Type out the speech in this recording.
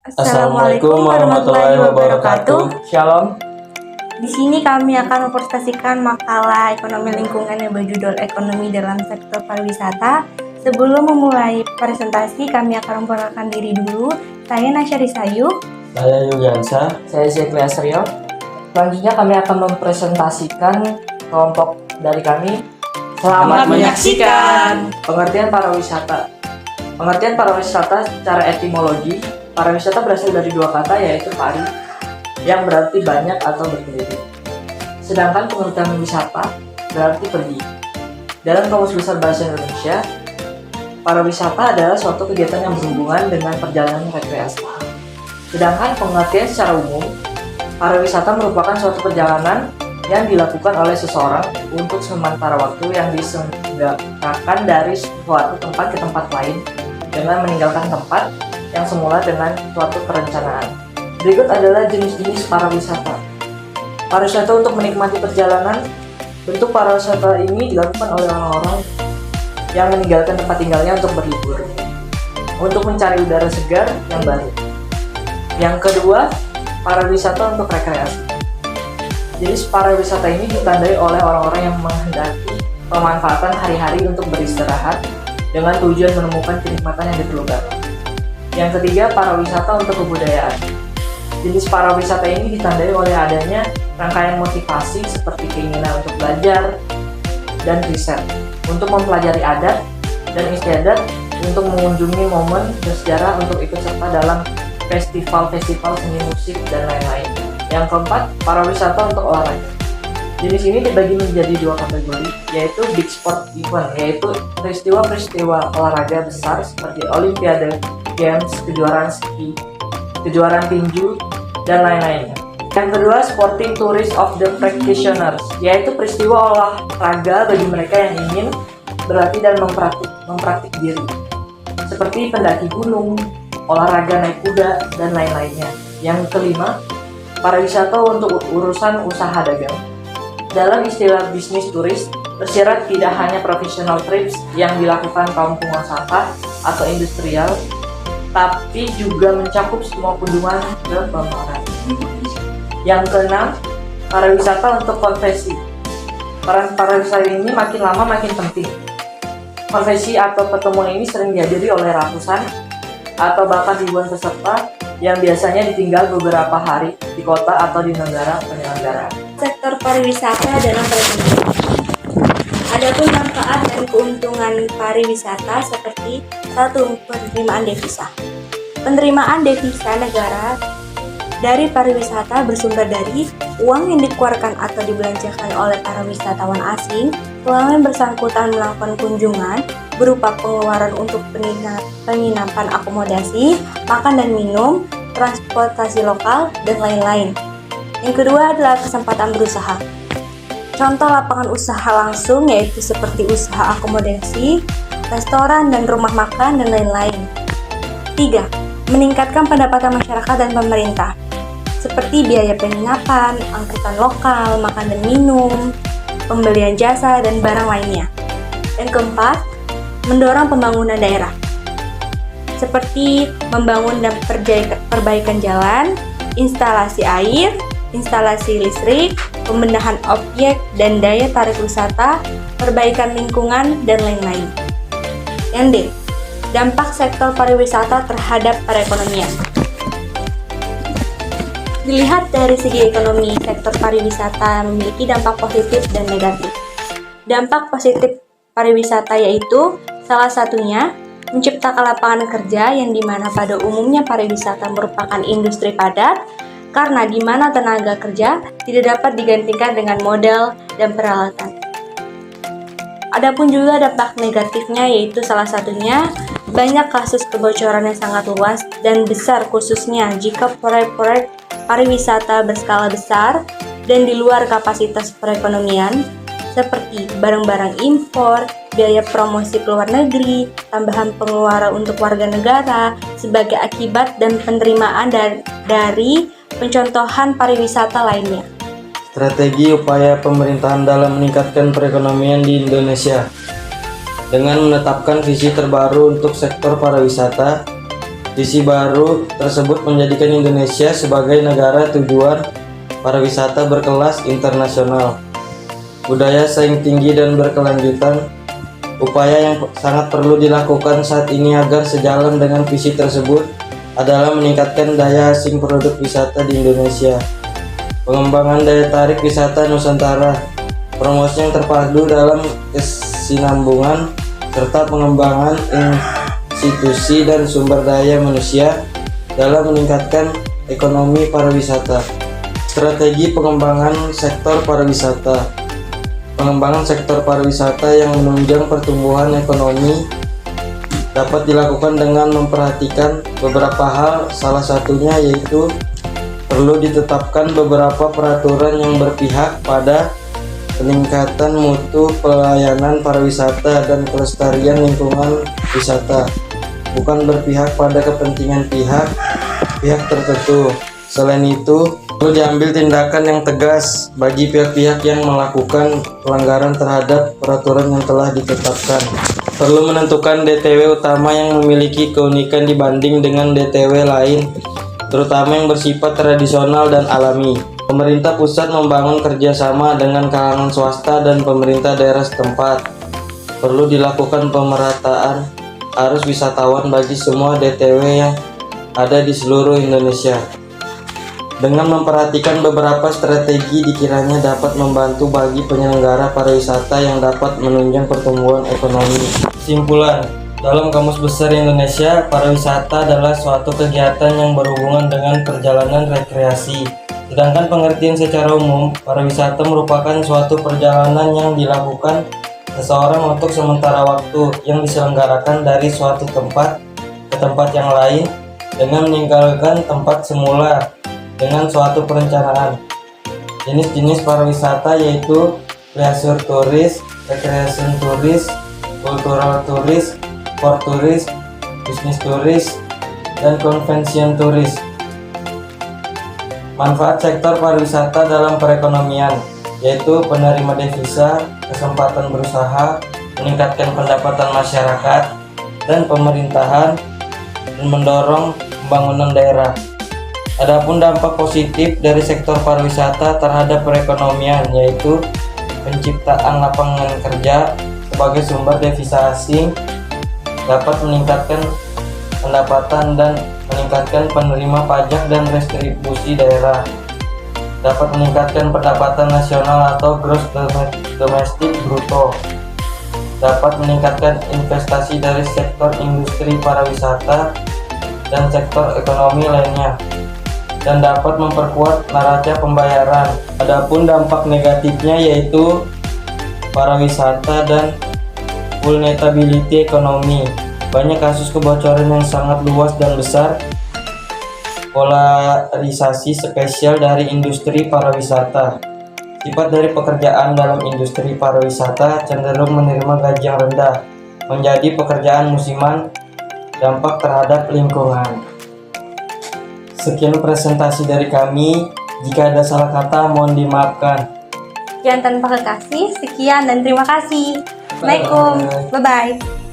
Assalamualaikum warahmatullahi wabarakatuh. Shalom. Di sini kami akan mempresentasikan makalah ekonomi lingkungan yang berjudul Ekonomi dalam Sektor Pariwisata. Sebelum memulai presentasi, kami akan memperkenalkan diri dulu. Saya Nasya Risayu. Saya Yuliansa. Saya Zeklia Seryo. Selanjutnya kami akan mempresentasikan kelompok dari kami. Selamat menyaksikan. Pengertian pariwisata. Pengertian pariwisata secara etimologi, pariwisata berasal dari dua kata yaitu pari, yang berarti banyak atau berkeliling. Sedangkan pengertian wisata berarti pergi. Dalam Kamus Besar Bahasa Indonesia, pariwisata adalah suatu kegiatan yang berhubungan dengan perjalanan rekreasi. Sedangkan pengertian secara umum, pariwisata merupakan suatu perjalanan yang dilakukan oleh seseorang untuk sementara waktu yang diselenggarakan dari suatu tempat ke tempat lain dengan meninggalkan tempat yang semula dengan suatu perencanaan. Berikut adalah jenis-jenis pariwisata. Pariwisata untuk menikmati perjalanan. Bentuk pariwisata ini dilakukan oleh orang-orang yang meninggalkan tempat tinggalnya untuk berlibur, untuk mencari udara segar yang baru. Yang kedua, pariwisata untuk rekreasi. Jenis pariwisata ini ditandai oleh orang-orang yang menghendaki pemanfaatan hari-hari untuk beristirahat dengan tujuan menemukan kenikmatan yang diperlukan. Yang ketiga, pariwisata untuk kebudayaan. Jenis pariwisata ini ditandai oleh adanya rangkaian motivasi seperti keinginan untuk belajar dan riset, untuk mempelajari adat dan istiadat, untuk mengunjungi momen bersejarah, untuk ikut serta dalam festival-festival seni musik, dan lain-lain. Yang keempat, pariwisata untuk olahraga. Jenis ini dibagi menjadi dua kategori, yaitu big sport event, yaitu peristiwa-peristiwa olahraga besar seperti Olimpiade, Games, kejuaraan ski, kejuaraan tinju, dan lain-lainnya. Yang kedua, sporting tourist of the practitioners, yaitu peristiwa olahraga bagi mereka yang ingin berlatih dan mempraktik diri, seperti pendaki gunung, olahraga naik kuda, dan lain-lainnya. Yang kelima, pariwisata untuk urusan usaha dagang. Dalam istilah bisnis turis, tersirat tidak hanya professional trips yang dilakukan kaum pengusaha atau industrial, tapi juga mencakup semua kunjungan ke pameran. Yang keenam, pariwisata untuk konvensi. Peran pariwisata ini makin lama makin penting. Konvensi atau pertemuan ini sering dihadiri oleh ratusan atau bahkan ribuan peserta yang biasanya ditinggal beberapa hari di kota atau di negara penyelenggara. Sektor pariwisata dalam perekonomian. Adapun manfaat dan keuntungan pariwisata seperti 1. Penerimaan devisa. Penerimaan devisa negara dari pariwisata bersumber dari uang yang dikeluarkan atau dibelanjakan oleh para wisatawan asing, uang yang bersangkutan melakukan kunjungan berupa pengeluaran untuk penginapan, akomodasi, makan dan minum, transportasi lokal, dan lain-lain. Yang kedua adalah kesempatan berusaha. Contoh lapangan usaha langsung yaitu seperti usaha akomodasi, restoran dan rumah makan, dan lain-lain. 3. Meningkatkan pendapatan masyarakat dan pemerintah, seperti biaya penginapan, angkutan lokal, makan dan minum, pembelian jasa, dan barang lainnya. Yang keempat, mendorong pembangunan daerah, seperti membangun dan perbaikan jalan, instalasi air, instalasi listrik, pembenahan objek dan daya tarik wisata, perbaikan lingkungan, dan lain-lain. Yang D. Dampak sektor pariwisata terhadap perekonomian. Dilihat dari segi ekonomi, sektor pariwisata memiliki dampak positif dan negatif. Dampak positif pariwisata yaitu salah satunya menciptakan lapangan kerja yang dimana pada umumnya pariwisata merupakan industri padat, karena di mana tenaga kerja tidak dapat digantikan dengan modal dan peralatan. Adapun juga dampak negatifnya yaitu salah satunya banyak kasus kebocoran yang sangat luas dan besar, khususnya jika proyek-proyek pariwisata berskala besar dan di luar kapasitas perekonomian, seperti barang-barang impor, biaya promosi ke luar negeri, tambahan pengeluaran untuk warga negara sebagai akibat dan penerimaan dari pencontohan pariwisata lainnya. Strategi upaya pemerintahan dalam meningkatkan perekonomian di Indonesia. Dengan menetapkan visi terbaru untuk sektor pariwisata, Visi baru tersebut menjadikan Indonesia sebagai negara tujuan pariwisata berkelas internasional. Budaya saing tinggi dan berkelanjutan. Upaya yang sangat perlu dilakukan saat ini agar sejalan dengan visi tersebut adalah meningkatkan daya asing produk wisata di Indonesia. Pengembangan daya tarik wisata Nusantara, promosi yang terpadu dalam kesinambungan, serta pengembangan institusi dan sumber daya manusia dalam meningkatkan ekonomi pariwisata. Strategi pengembangan sektor pariwisata. Pengembangan sektor pariwisata yang menunjang pertumbuhan ekonomi dapat dilakukan dengan memperhatikan beberapa hal, salah satunya yaitu perlu ditetapkan beberapa peraturan yang berpihak pada peningkatan mutu pelayanan pariwisata dan kelestarian lingkungan wisata, bukan berpihak pada kepentingan pihak tertentu. Selain itu, perlu diambil tindakan yang tegas bagi pihak-pihak yang melakukan pelanggaran terhadap peraturan yang telah ditetapkan. Perlu menentukan DTW utama yang memiliki keunikan dibanding dengan DTW lain, terutama yang bersifat tradisional dan alami. Pemerintah pusat membangun kerjasama dengan kalangan swasta dan pemerintah daerah setempat. Perlu dilakukan pemerataan arus wisatawan bagi semua DTW yang ada di seluruh Indonesia. Dengan memperhatikan beberapa strategi dikiranya dapat membantu bagi penyelenggara pariwisata yang dapat menunjang pertumbuhan ekonomi. Kesimpulan, dalam Kamus Besar Indonesia, pariwisata adalah suatu kegiatan yang berhubungan dengan perjalanan rekreasi. Sedangkan pengertian secara umum, pariwisata merupakan suatu perjalanan yang dilakukan seseorang untuk sementara waktu yang diselenggarakan dari suatu tempat ke tempat yang lain dengan meninggalkan tempat semula dengan suatu perencanaan. Jenis-jenis pariwisata yaitu leisure tourism, recreation tourism, cultural tourism, sport tourism, business tourism, dan convention tourism. Manfaat sektor pariwisata dalam perekonomian yaitu penerima devisa, kesempatan berusaha, meningkatkan pendapatan masyarakat dan pemerintahan, dan mendorong pembangunan daerah. Adapun dampak positif dari sektor pariwisata terhadap perekonomian yaitu penciptaan lapangan kerja sebagai sumber devisa asing, dapat meningkatkan pendapatan dan meningkatkan penerima pajak dan restribusi daerah, dapat meningkatkan pendapatan nasional atau gross domestic bruto, dapat meningkatkan investasi dari sektor industri pariwisata dan sektor ekonomi lainnya, dan dapat memperkuat neraca pembayaran. Adapun dampak negatifnya yaitu pariwisata dan vulnerability ekonomi. Banyak kasus kebocoran yang sangat luas dan besar, polarisasi spesial dari industri pariwisata. Sifat dari pekerjaan dalam industri pariwisata cenderung menerima gaji yang rendah, menjadi pekerjaan musiman, dampak terhadap lingkungan. Sekian presentasi dari kami. Jika ada salah kata, mohon dimaafkan. Sekian tanpa kekasih, sekian dan terima kasih. Assalamualaikum. Bye-bye.